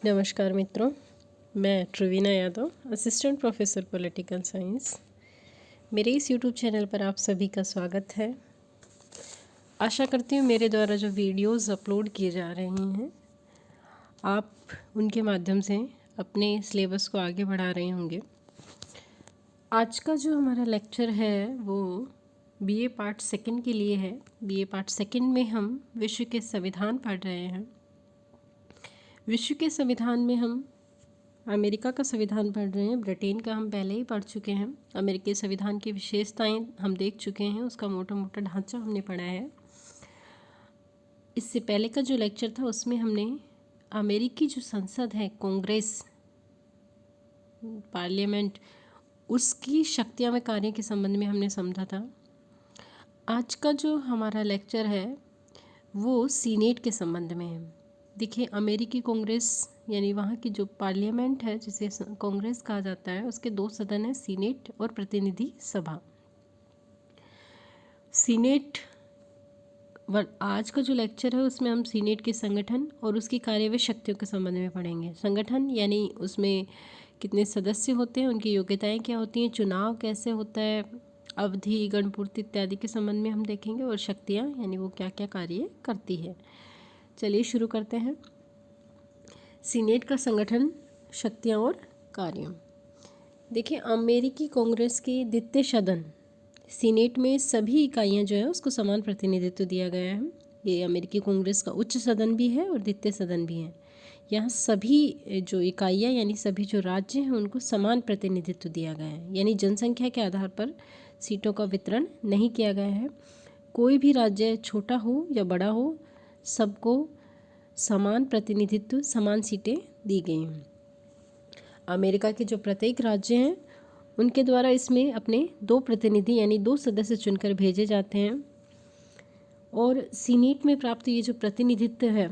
नमस्कार मित्रों, मैं Truvina Yadav, assistant professor political science. मेरे इस यूट्यूब चैनल पर आप सभी का स्वागत है। आशा करती हूँ मेरे द्वारा जो वीडियोस अपलोड किए जा रहे हैं आप उनके माध्यम से अपने सिलेबस को आगे बढ़ा रहे होंगे। आज का जो हमारा लेक्चर है वो बीए पार्ट सेकंड के लिए है। बीए पार्ट सेकंड में हम विश्व के संविधान पढ़ रहे हैं। विश्व के संविधान में हम अमेरिका का संविधान पढ़ रहे हैं। ब्रिटेन का हम पहले ही पढ़ चुके हैं। अमेरिकी संविधान की विशेषताएं हम देख चुके हैं, उसका मोटा मोटा ढांचा हमने पढ़ा है। इससे पहले का जो लेक्चर था उसमें हमने अमेरिकी जो संसद है, कांग्रेस, पार्लियामेंट, उसकी शक्तियां व कार्य के संबंध में हमने समझा था। आज का जो हमारा लेक्चर है वो सीनेट के संबंध में है। देखिए, अमेरिकी कांग्रेस यानी वहाँ की जो पार्लियामेंट है जिसे कांग्रेस कहा जाता है, उसके दो सदन हैं, सीनेट और प्रतिनिधि सभा। सीनेट आज का जो लेक्चर है उसमें हम सीनेट के संगठन और उसकी कार्य व शक्तियों के संबंध में पढ़ेंगे। संगठन यानी उसमें कितने सदस्य होते हैं, उनकी योग्यताएं क्या होती हैं, चुनाव कैसे होता है, अवधि, गणपूर्ति इत्यादि के संबंध में हम देखेंगे। और शक्तियाँ यानी वो क्या क्या कार्य करती है। चलिए शुरू करते हैं। सीनेट का संगठन, शक्तियाँ और कार्य। देखिए, अमेरिकी कांग्रेस की द्वितीय सदन सीनेट में सभी इकाइयाँ जो है उसको समान प्रतिनिधित्व दिया गया है। ये अमेरिकी कांग्रेस का उच्च सदन भी है और द्वितीय सदन भी है। यहाँ सभी जो इकाइयाँ यानी सभी जो राज्य हैं उनको समान प्रतिनिधित्व दिया गया है, यानी जनसंख्या के आधार पर सीटों का वितरण नहीं किया गया है। कोई भी राज्य छोटा हो या बड़ा हो, सबको समान प्रतिनिधित्व, समान सीटें दी गई हैं। अमेरिका के जो प्रत्येक राज्य हैं उनके द्वारा इसमें अपने दो प्रतिनिधि यानी दो सदस्य चुनकर भेजे जाते हैं। और सीनेट में प्राप्त ये जो प्रतिनिधित्व है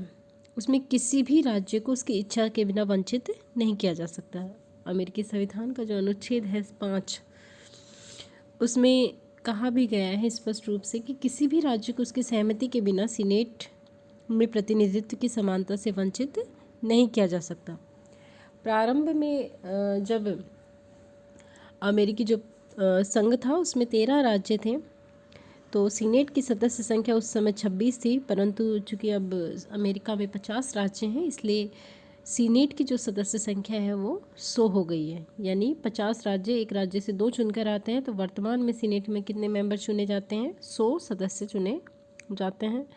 उसमें किसी भी राज्य को उसकी इच्छा के बिना वंचित नहीं किया जा सकता है। अमेरिकी संविधान का जो अनुच्छेद है 5, उसमें कहा भी गया है स्पष्ट रूप से कि किसी भी राज्य को उसकी सहमति के बिना सीनेट में प्रतिनिधित्व की समानता से वंचित नहीं किया जा सकता। प्रारंभ में जब अमेरिकी जो संघ था उसमें 13 राज्य थे, तो सीनेट की सदस्य संख्या उस समय 26 थी, परंतु चूँकि अब अमेरिका में 50 राज्य हैं इसलिए सीनेट की जो सदस्य संख्या है वो 100 हो गई है। यानी 50 राज्य एक राज्य से 2 चुनकर आते हैं, तो वर्तमान में सीनेट में कितने मेंबर चुने जाते हैं? 100 सदस्य चुने जाते हैं।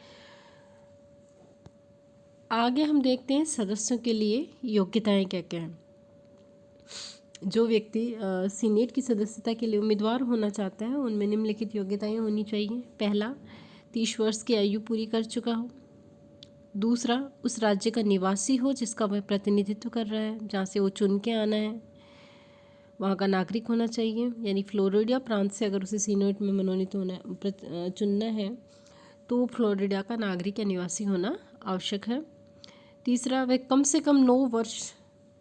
आगे हम देखते हैं सदस्यों के लिए योग्यताएं क्या क्या हैं। जो व्यक्ति सीनेट की सदस्यता के लिए उम्मीदवार होना चाहता है उनमें निम्नलिखित योग्यताएं होनी चाहिए। पहला, 30 वर्ष की आयु पूरी कर चुका हो। दूसरा, उस राज्य का निवासी हो जिसका वह प्रतिनिधित्व कर रहा है, जहाँ से वो चुन के आना है, वहाँ का नागरिक होना चाहिए। यानी फ्लोरिडा प्रांत से अगर उसे सीनेट में मनोनीत होना चुनना है तो फ्लोरिडा का नागरिक या निवासी होना आवश्यक है। तीसरा, वह कम से कम 9 वर्ष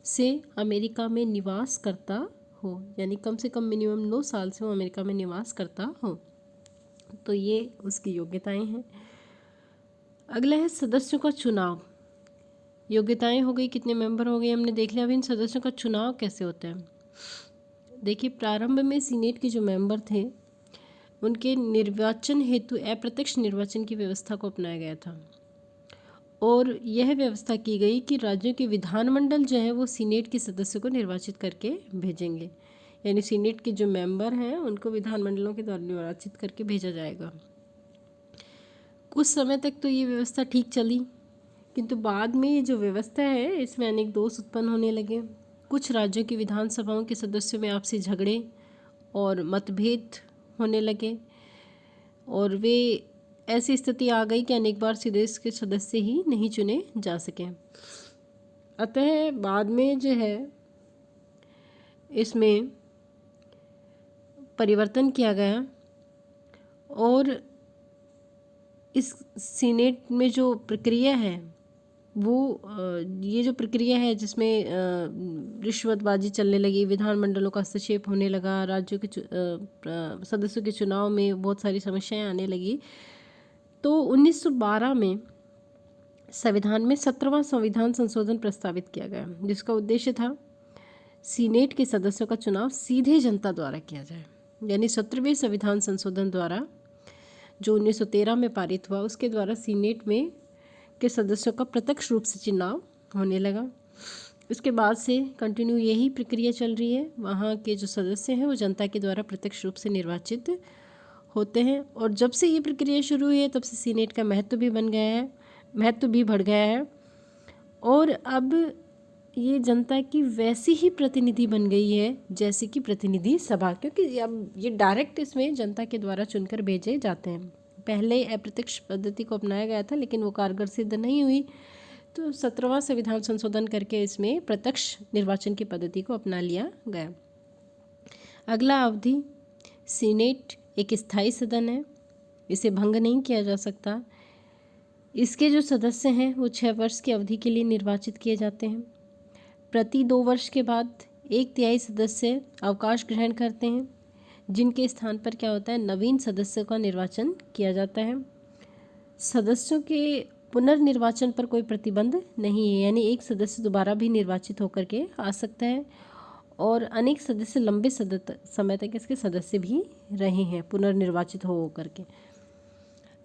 से अमेरिका में निवास करता हो, यानी कम से कम मिनिमम 9 साल से वो अमेरिका में निवास करता हो। तो ये उसकी योग्यताएं हैं। अगला है सदस्यों का चुनाव। योग्यताएं हो गई, कितने मेंबर हो गए हमने देख लिया। अब इन सदस्यों का चुनाव कैसे होता है? देखिए, प्रारंभ में सीनेट के जो मेंबर थे उनके निर्वाचन हेतु अप्रत्यक्ष निर्वाचन की व्यवस्था को अपनाया गया था, और यह व्यवस्था की गई कि राज्यों के विधानमंडल जो है वो सीनेट के सदस्यों को निर्वाचित करके भेजेंगे। यानी सीनेट के जो मेंबर हैं उनको विधानमंडलों के द्वारा निर्वाचित करके भेजा जाएगा। कुछ समय तक तो ये व्यवस्था ठीक चली, किंतु बाद में ये जो व्यवस्था है इसमें अनेक दोष उत्पन्न होने लगे। कुछ राज्यों की विधानसभाओं के सदस्यों में आपसी झगड़े और मतभेद होने लगे, और वे ऐसी स्थिति आ गई कि अनेक बार देश के सदस्य ही नहीं चुने जा सके। अतः बाद में जो है इसमें परिवर्तन किया गया, और इस सीनेट में जो प्रक्रिया है वो ये जो प्रक्रिया है जिसमें रिश्वतबाजी चलने लगी, विधानमंडलों का हस्तक्षेप होने लगा, राज्यों के सदस्यों के चुनाव में बहुत सारी समस्याएं आने लगी। तो 1912 में संविधान में 17वां संविधान संशोधन प्रस्तावित किया गया, जिसका उद्देश्य था सीनेट के सदस्यों का चुनाव सीधे जनता द्वारा किया जाए। यानी 17वें संविधान संशोधन द्वारा जो 1913 में पारित हुआ, उसके द्वारा सीनेट में के सदस्यों का प्रत्यक्ष रूप से चुनाव होने लगा। उसके बाद से कंटिन्यू यही प्रक्रिया चल रही है। वहाँ के जो सदस्य हैं वो जनता के द्वारा प्रत्यक्ष रूप से निर्वाचित होते हैं। और जब से ये प्रक्रिया शुरू हुई है तब से सीनेट का महत्व भी बढ़ गया है। और अब ये जनता की वैसी ही प्रतिनिधि बन गई है जैसे कि प्रतिनिधि सभा, क्योंकि अब ये डायरेक्ट इसमें जनता के द्वारा चुनकर भेजे जाते हैं। पहले अप्रत्यक्ष पद्धति को अपनाया गया था लेकिन वो कारगर सिद्ध नहीं हुई, तो 17वां संविधान संशोधन करके इसमें प्रत्यक्ष निर्वाचन की पद्धति को अपना लिया गया। अगला अवधि, सीनेट एक स्थायी सदन है, इसे भंग नहीं किया जा सकता। इसके जो सदस्य हैं वो 6 वर्ष की अवधि के लिए निर्वाचित किए जाते हैं। प्रति 2 वर्ष के बाद 1/3 सदस्य अवकाश ग्रहण करते हैं, जिनके स्थान पर क्या होता है, नवीन सदस्यों का निर्वाचन किया जाता है। सदस्यों के पुनर्निर्वाचन पर कोई प्रतिबंध नहीं है, यानी एक सदस्य दोबारा भी निर्वाचित होकर के आ सकता है। और अनेक सदस्य लंबे समय तक इसके सदस्य भी रहे हैं पुनर्निर्वाचित हो करके।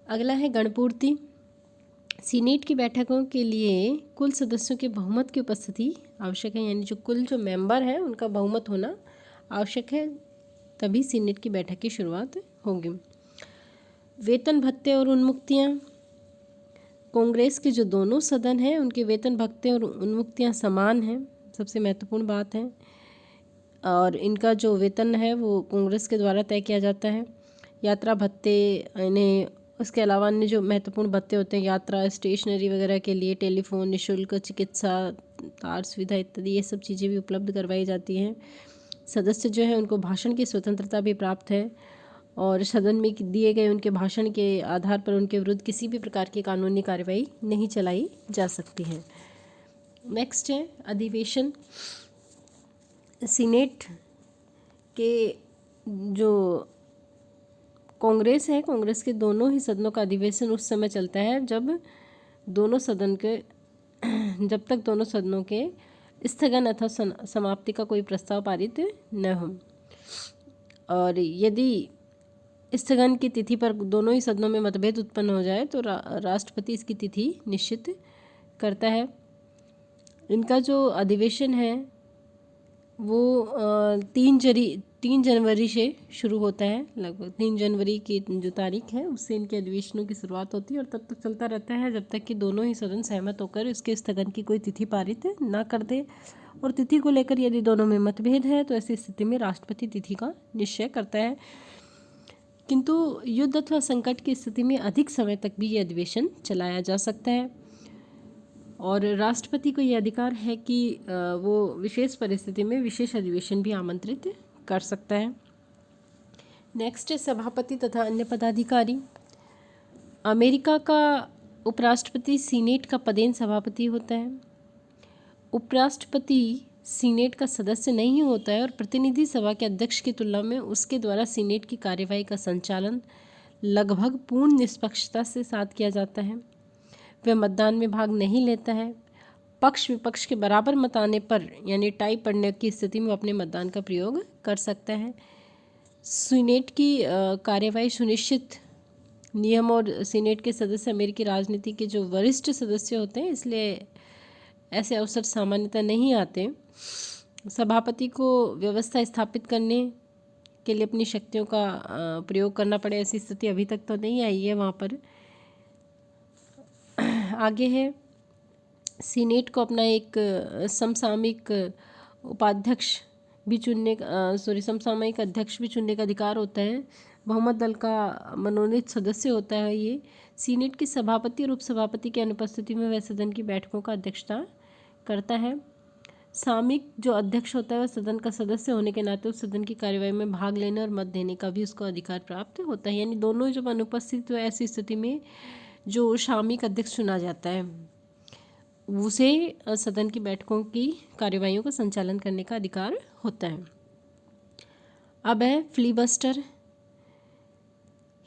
अगला है गणपूर्ति। सीनेट की बैठकों के लिए कुल सदस्यों के बहुमत की उपस्थिति आवश्यक है, यानी जो कुल जो मेंबर हैं उनका बहुमत होना आवश्यक है, तभी सीनेट की बैठक की शुरुआत होगी। वेतन भत्ते और उन्मुक्तियाँ। कांग्रेस के जो दोनों सदन हैं उनके वेतन भत्ते और उन्मुक्तियाँ समान हैं, सबसे महत्वपूर्ण बात है। और इनका जो वेतन है वो कांग्रेस के द्वारा तय किया जाता है। यात्रा भत्ते, इन्हें उसके अलावा अन्य जो महत्वपूर्ण भत्ते होते हैं, यात्रा, स्टेशनरी वगैरह के लिए, टेलीफोन, निःशुल्क चिकित्सा, तार सुविधा इत्यादि, ये सब चीज़ें भी उपलब्ध करवाई जाती हैं। सदस्य जो है उनको भाषण की स्वतंत्रता भी प्राप्त है और सदन में दिए गए उनके भाषण के आधार पर उनके विरुद्ध किसी भी प्रकार की कानूनी कार्रवाई नहीं चलाई जा सकती है। नेक्स्ट है अधिवेशन। सीनेट के जो कांग्रेस है, कांग्रेस के दोनों ही सदनों का अधिवेशन उस समय चलता है जब तक दोनों सदनों के स्थगन अथवा समाप्ति का कोई प्रस्ताव पारित न हो। और यदि स्थगन की तिथि पर दोनों ही सदनों में मतभेद उत्पन्न हो जाए तो राष्ट्रपति इसकी तिथि निश्चित करता है। इनका जो अधिवेशन है वो 3 जनवरी से शुरू होता है। लगभग 3 जनवरी की जो तारीख है उससे इनके अधिवेशनों की शुरुआत होती है और तब तक चलता रहता है जब तक कि दोनों ही सदन सहमत होकर इसके स्थगन की कोई तिथि पारित ना कर दे। और तिथि को लेकर यदि दोनों में मतभेद है तो ऐसी स्थिति में राष्ट्रपति तिथि का निश्चय करता है। किंतु युद्ध अथवा संकट की स्थिति में अधिक समय तक भी ये अधिवेशन चलाया जा सकता है और राष्ट्रपति को ये अधिकार है कि वो विशेष परिस्थिति में विशेष अधिवेशन भी आमंत्रित कर सकता है। नेक्स्ट है सभापति तथा अन्य पदाधिकारी। अमेरिका का उपराष्ट्रपति सीनेट का पदेन सभापति होता है। उपराष्ट्रपति सीनेट का सदस्य नहीं होता है और प्रतिनिधि सभा के अध्यक्ष की तुलना में उसके द्वारा सीनेट की कार्यवाही का संचालन लगभग पूर्ण निष्पक्षता से साथ किया जाता है। वह मतदान में भाग नहीं लेता है। पक्ष विपक्ष के बराबर मत आने पर यानी टाई पड़ने की स्थिति में अपने मतदान का प्रयोग कर सकता है। सीनेट की कार्यवाही सुनिश्चित नियम और सीनेट के सदस्य अमेरिकी राजनीति के जो वरिष्ठ सदस्य होते हैं, इसलिए ऐसे अवसर सामान्यतः नहीं आते। सभापति को व्यवस्था स्थापित करने के लिए अपनी शक्तियों का प्रयोग करना पड़े, ऐसी स्थिति अभी तक तो नहीं आई है वहाँ पर। आगे है सीनेट को अपना एक समसामयिक उपाध्यक्ष भी समसामयिक अध्यक्ष भी चुनने का अधिकार होता है। बहुमत दल का मनोनीत सदस्य होता है ये। सीनेट के सभापति और उपसभापति की अनुपस्थिति में वह सदन की बैठकों का अध्यक्षता करता है। सामयिक जो अध्यक्ष होता है वह सदन का सदस्य होने के नाते उस सदन की कार्यवाही में भाग लेने और मत देने का भी उसको अधिकार प्राप्त होता है। यानी दोनों जब अनुपस्थित हो ऐसी स्थिति में जो सामयिक अध्यक्ष चुना जाता है उसे सदन की बैठकों की कार्यवाहियों का संचालन करने का अधिकार होता है। अब है फिलिबस्टर।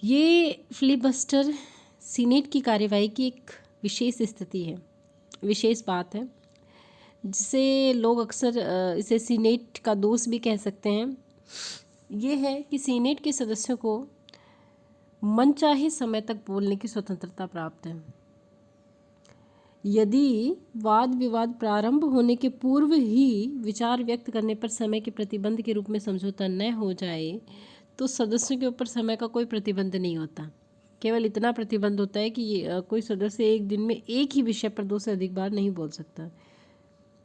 ये फिलिबस्टर सीनेट की कार्यवाही की एक विशेष स्थिति है, विशेष बात है, जिसे लोग अक्सर इसे सीनेट का दोष भी कह सकते हैं। ये है कि सीनेट के सदस्यों को मनचाहे समय तक बोलने की स्वतंत्रता प्राप्त है। यदि वाद विवाद प्रारंभ होने के पूर्व ही विचार व्यक्त करने पर समय के प्रतिबंध के रूप में समझौता न हो जाए तो सदस्यों के ऊपर समय का कोई प्रतिबंध नहीं होता। केवल इतना प्रतिबंध होता है कि कोई सदस्य एक दिन में एक ही विषय पर 2 से अधिक बार नहीं बोल सकता,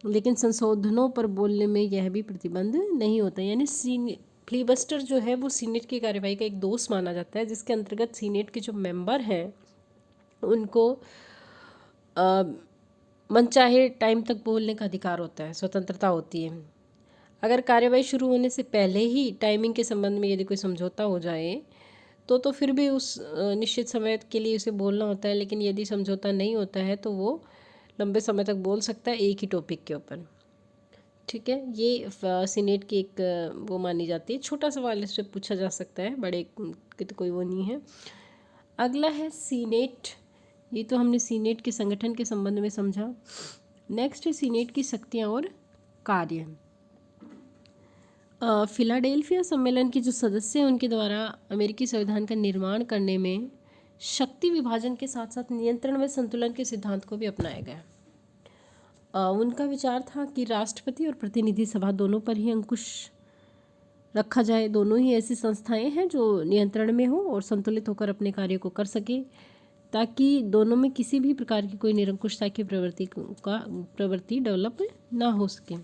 लेकिन संशोधनों पर बोलने में यह भी प्रतिबंध नहीं होता। यानी फिलिबस्टर जो है वो सीनेट की कार्यवाही का एक दोष माना जाता है, जिसके अंतर्गत सीनेट के जो मेंबर हैं उनको मनचाहे टाइम तक बोलने का अधिकार होता है, स्वतंत्रता होती है। अगर कार्यवाही शुरू होने से पहले ही टाइमिंग के संबंध में यदि कोई समझौता हो जाए तो फिर भी उस निश्चित समय के लिए उसे बोलना होता है, लेकिन यदि समझौता नहीं होता है तो वो लंबे समय तक बोल सकता है एक ही टॉपिक के ऊपर। ठीक है, ये सीनेट की एक वो मानी जाती है। छोटा सवाल इस पर पूछा जा सकता है, बड़े की तो कोई वो नहीं है। अगला है सीनेट। ये तो हमने सीनेट के संगठन के संबंध में समझा। नेक्स्ट है सीनेट की शक्तियाँ और कार्य। फिलाडेल्फिया सम्मेलन के जो सदस्य हैं उनके द्वारा अमेरिकी संविधान का निर्माण करने में शक्ति विभाजन के साथ साथ नियंत्रण व संतुलन के सिद्धांत को भी अपनाया गया। उनका विचार था कि राष्ट्रपति और प्रतिनिधि सभा दोनों पर ही अंकुश रखा जाए। दोनों ही ऐसी संस्थाएं हैं जो नियंत्रण में हो और संतुलित होकर अपने कार्य को कर सके, ताकि दोनों में किसी भी प्रकार की कोई निरंकुशता की प्रवृत्ति डेवलप ना हो सके।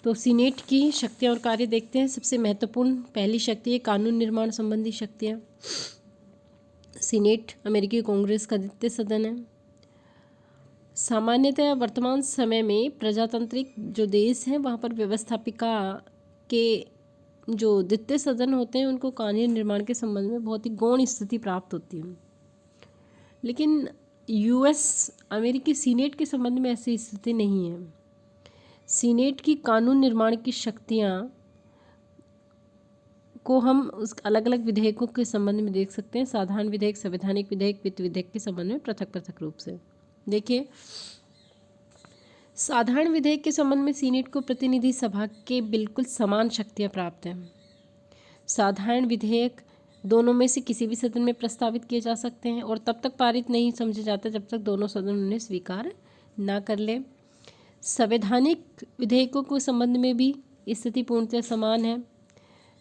तो सीनेट की शक्तियाँ और कार्य देखते हैं। सबसे महत्वपूर्ण पहली शक्ति है कानून निर्माण संबंधी शक्तियाँ। सीनेट अमेरिकी कांग्रेस का द्वितीय सदन है। सामान्यतः वर्तमान समय में प्रजातांत्रिक जो देश हैं वहाँ पर व्यवस्थापिका के जो द्वितीय सदन होते हैं उनको कानून निर्माण के संबंध में बहुत ही गौण स्थिति प्राप्त होती है, लेकिन यूएस अमेरिकी सीनेट के संबंध में ऐसी स्थिति नहीं है। सीनेट की कानून निर्माण की शक्तियाँ को हम उस अलग अलग विधेयकों के संबंध में देख सकते हैं। साधारण विधेयक, संवैधानिक विधेयक, वित्त विधेयक के संबंध में पृथक पृथक रूप से देखिए। साधारण विधेयक के संबंध में सीनेट को प्रतिनिधि सभा के बिल्कुल समान शक्तियाँ प्राप्त हैं। साधारण विधेयक दोनों में से किसी भी सदन में प्रस्तावित किए जा सकते हैं और तब तक पारित नहीं समझे जाते जब तक दोनों सदन उन्हें स्वीकार ना कर ले। संवैधानिक विधेयकों के संबंध में भी स्थिति पूर्णतः समान है।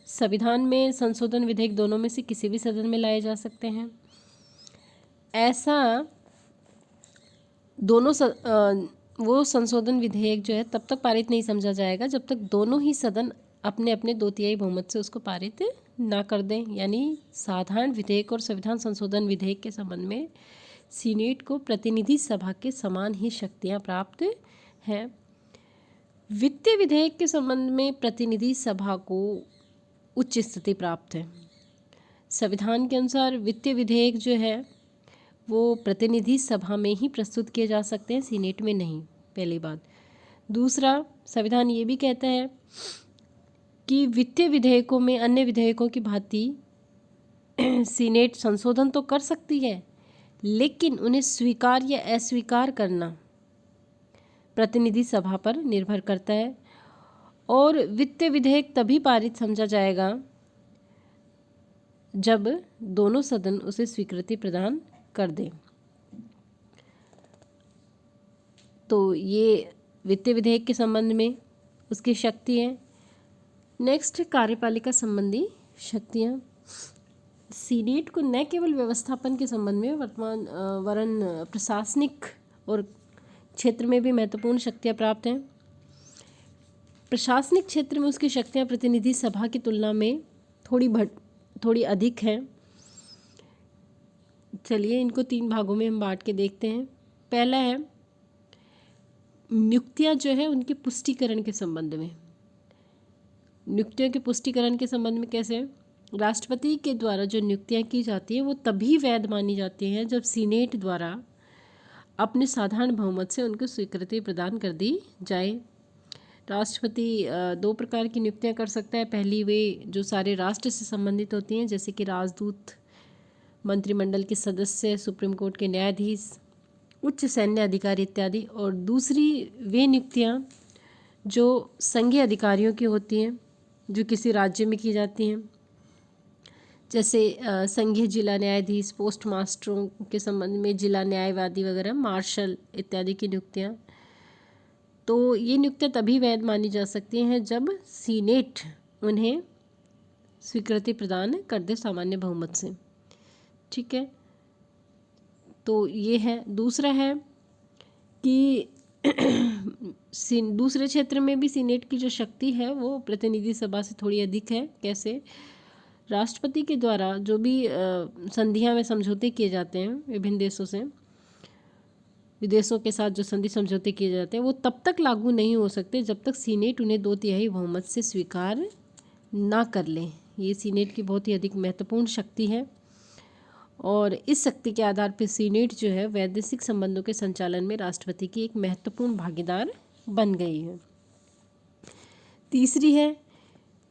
संविधान में संशोधन विधेयक दोनों में से किसी भी सदन में लाए जा सकते हैं। ऐसा दोनों वो संशोधन विधेयक जो है तब तक पारित नहीं समझा जाएगा जब तक दोनों ही सदन अपने अपने 2/3 बहुमत से उसको पारित ना कर दें। यानी साधारण विधेयक और संविधान संशोधन विधेयक के संबंध में सीनेट को प्रतिनिधि सभा के समान ही शक्तियाँ प्राप्त हैं। वित्तीय विधेयक के संबंध में प्रतिनिधि सभा को उच्च स्थिति प्राप्त है। संविधान के अनुसार वित्तीय विधेयक जो है वो प्रतिनिधि सभा में ही प्रस्तुत किए जा सकते हैं, सीनेट में नहीं, पहली बात। दूसरा, संविधान ये भी कहता है कि वित्तीय विधेयकों में अन्य विधेयकों की भांति सीनेट संशोधन तो कर सकती है, लेकिन उन्हें स्वीकार या अस्वीकार करना प्रतिनिधि सभा पर निर्भर करता है। और वित्तीय विधेयक तभी पारित समझा जाएगा जब दोनों सदन उसे स्वीकृति प्रदान कर दें। तो ये वित्तीय विधेयक के संबंध में उसकी शक्ति है। नेक्स्ट, कार्यपालिका संबंधी शक्तियाँ। सीनेट को न केवल व्यवस्थापन के संबंध में वरन प्रशासनिक और क्षेत्र में भी महत्वपूर्ण शक्तियाँ प्राप्त हैं। प्रशासनिक क्षेत्र में उसकी शक्तियाँ प्रतिनिधि सभा की तुलना में थोड़ी अधिक हैं। चलिए इनको 3 भागों में हम बांट के देखते हैं। पहला है नियुक्तियाँ जो है उनके पुष्टिकरण के संबंध में। नियुक्तियों के पुष्टिकरण के संबंध में कैसे? राष्ट्रपति के द्वारा जो नियुक्तियाँ की जाती हैं वो तभी वैध मानी जाती हैं जब सीनेट द्वारा अपने साधारण बहुमत से उनको स्वीकृति प्रदान कर दी जाए। राष्ट्रपति 2 प्रकार की नियुक्तियाँ कर सकता है। पहली वे जो सारे राष्ट्र से संबंधित होती हैं, जैसे कि राजदूत, मंत्रिमंडल के सदस्य, सुप्रीम कोर्ट के न्यायाधीश, उच्च सैन्य अधिकारी इत्यादि। और दूसरी वे नियुक्तियाँ जो संघीय अधिकारियों की होती हैं, जो किसी राज्य में की जाती हैं, जैसे संघीय जिला न्यायाधीश, पोस्ट मास्टरों के संबंध में जिला न्यायवादी वगैरह, मार्शल इत्यादि की नियुक्तियाँ। तो ये नियुक्तियाँ तभी वैध मानी जा सकती हैं जब सीनेट उन्हें स्वीकृति प्रदान कर दे सामान्य बहुमत से। ठीक है, तो ये है। दूसरा है कि दूसरे क्षेत्र में भी सीनेट की जो शक्ति है वो प्रतिनिधि सभा से थोड़ी अधिक है। कैसे? राष्ट्रपति के द्वारा जो भी संधियां में समझौते किए जाते हैं विभिन्न देशों से, विदेशों के साथ जो संधि समझौते किए जाते हैं वो तब तक लागू नहीं हो सकते जब तक सीनेट उन्हें 2/3 बहुमत से स्वीकार ना कर ले। ये सीनेट की बहुत ही अधिक महत्वपूर्ण शक्ति है और इस शक्ति के आधार पर सीनेट जो है वैदेशिक संबंधों के संचालन में राष्ट्रपति की एक महत्वपूर्ण भागीदार बन गई है। तीसरी है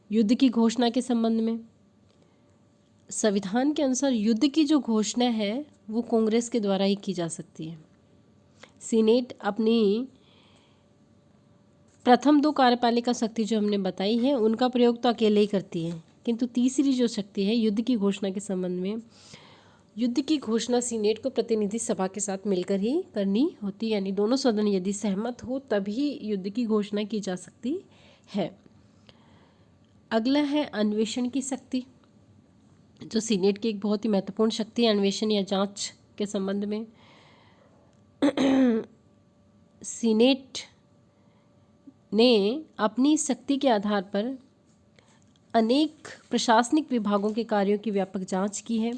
युद्ध की घोषणा के संबंध में। संविधान के अनुसार युद्ध की जो घोषणा है वो कांग्रेस के द्वारा ही की जा सकती है। सीनेट अपनी प्रथम 2 कार्यपालिका शक्ति जो हमने बताई है उनका प्रयोग तो अकेले ही करती है, किंतु तीसरी जो शक्ति है युद्ध की घोषणा के संबंध में, युद्ध की घोषणा सीनेट को प्रतिनिधि सभा के साथ मिलकर ही करनी होती है, यानी दोनों सदन यदि सहमत हो तभी युद्ध की घोषणा की जा सकती है। अगला है अन्वेषण की शक्ति, जो सीनेट की एक बहुत ही महत्वपूर्ण शक्ति है अन्वेषण या जांच के संबंध में। सीनेट ने अपनी शक्ति के आधार पर अनेक प्रशासनिक विभागों के कार्यों की व्यापक जांच की है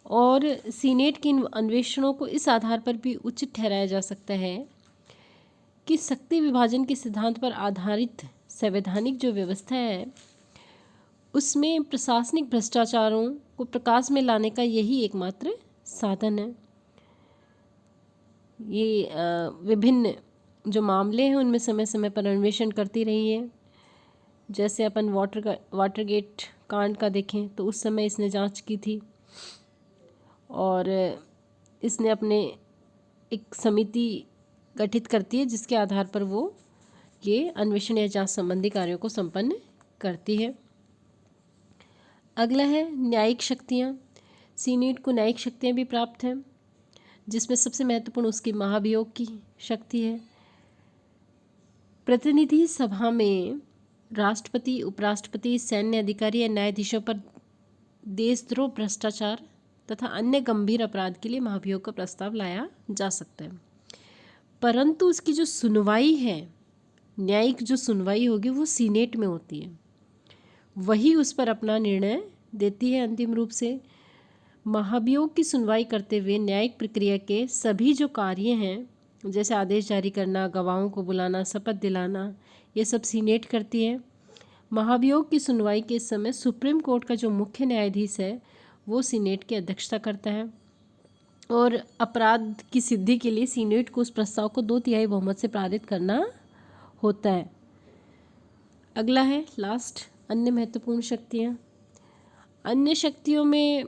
और सीनेट के इन अन्वेषणों को इस आधार पर भी उचित ठहराया जा सकता है कि शक्ति विभाजन के सिद्धांत पर आधारित संवैधानिक जो व्यवस्था है उसमें प्रशासनिक भ्रष्टाचारों को प्रकाश में लाने का यही एकमात्र साधन है। ये विभिन्न जो मामले हैं उनमें समय समय पर अन्वेषण करती रही है। जैसे अपन वाटरगेट कांड का देखें तो उस समय इसने जांच की थी और इसने अपने एक समिति गठित करती है जिसके आधार पर वो ये अन्वेषण या जांच संबंधी कार्यों को संपन्न करती है। अगला है न्यायिक शक्तियाँ। सीनेट को न्यायिक शक्तियाँ भी प्राप्त हैं जिसमें सबसे महत्वपूर्ण उसकी महाभियोग की शक्ति है। प्रतिनिधि सभा में राष्ट्रपति, उपराष्ट्रपति, सैन्य अधिकारी या न्यायाधीशों पर देशद्रोह, भ्रष्टाचार तथा अन्य गंभीर अपराध के लिए महाभियोग का प्रस्ताव लाया जा सकता है, परंतु उसकी जो सुनवाई है, न्यायिक जो सुनवाई होगी वो सीनेट में होती है, वही उस पर अपना निर्णय देती है अंतिम रूप से। महाभियोग की सुनवाई करते हुए न्यायिक प्रक्रिया के सभी जो कार्य हैं, जैसे आदेश जारी करना, गवाहों को बुलाना, शपथ दिलाना, ये सब सीनेट करती है। महाभियोग की सुनवाई के समय सुप्रीम कोर्ट का जो मुख्य न्यायाधीश है वो सीनेट की अध्यक्षता करता है और अपराध की सिद्धि के लिए सीनेट को उस प्रस्ताव को 2/3 बहुमत से पारित करना होता है। अगला है लास्ट अन्य महत्वपूर्ण शक्तियाँ। अन्य शक्तियों में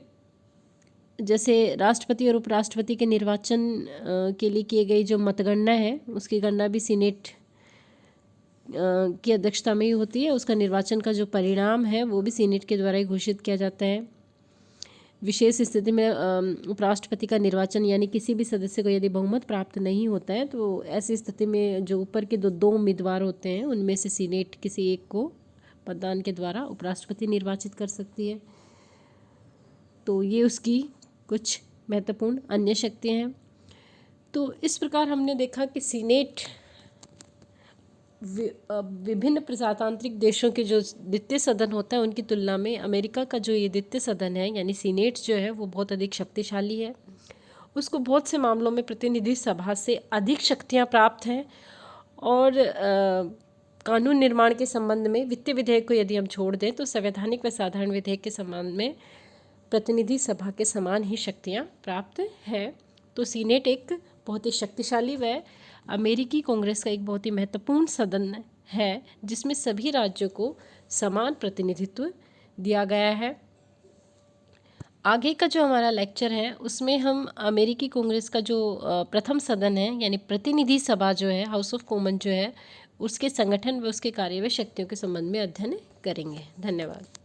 जैसे राष्ट्रपति और उपराष्ट्रपति के निर्वाचन के लिए किए गई जो मतगणना है उसकी गणना भी सीनेट की अध्यक्षता में ही होती है। उसका निर्वाचन का जो परिणाम है वो भी सीनेट के द्वारा ही घोषित किया जाता है। विशेष स्थिति में उपराष्ट्रपति का निर्वाचन यानी किसी भी सदस्य को यदि बहुमत प्राप्त नहीं होता है तो ऐसी स्थिति में जो ऊपर के दो उम्मीदवार होते हैं उनमें से सीनेट किसी एक को मतदान के द्वारा उपराष्ट्रपति निर्वाचित कर सकती है। तो ये उसकी कुछ महत्वपूर्ण अन्य शक्तियाँ हैं। तो इस प्रकार हमने देखा कि सीनेट विभिन्न प्रजातांत्रिक देशों के जो द्वितीय सदन होता है उनकी तुलना में अमेरिका का जो ये द्वितीय सदन है यानी सीनेट जो है वो बहुत अधिक शक्तिशाली है। उसको बहुत से मामलों में प्रतिनिधि सभा से अधिक शक्तियाँ प्राप्त हैं और कानून निर्माण के संबंध में वित्तीय विधेयक को यदि हम छोड़ दें तो संवैधानिक व साधारण विधेयक के संबंध में प्रतिनिधि सभा के समान ही शक्तियाँ प्राप्त हैं। तो सीनेट एक बहुत ही शक्तिशाली व अमेरिकी कांग्रेस का एक बहुत ही महत्वपूर्ण सदन है जिसमें सभी राज्यों को समान प्रतिनिधित्व दिया गया है। आगे का जो हमारा लेक्चर है उसमें हम अमेरिकी कांग्रेस का जो प्रथम सदन है यानी प्रतिनिधि सभा जो है, हाउस ऑफ कॉमन जो है, उसके संगठन व उसके कार्य व शक्तियों के संबंध में अध्ययन करेंगे। धन्यवाद।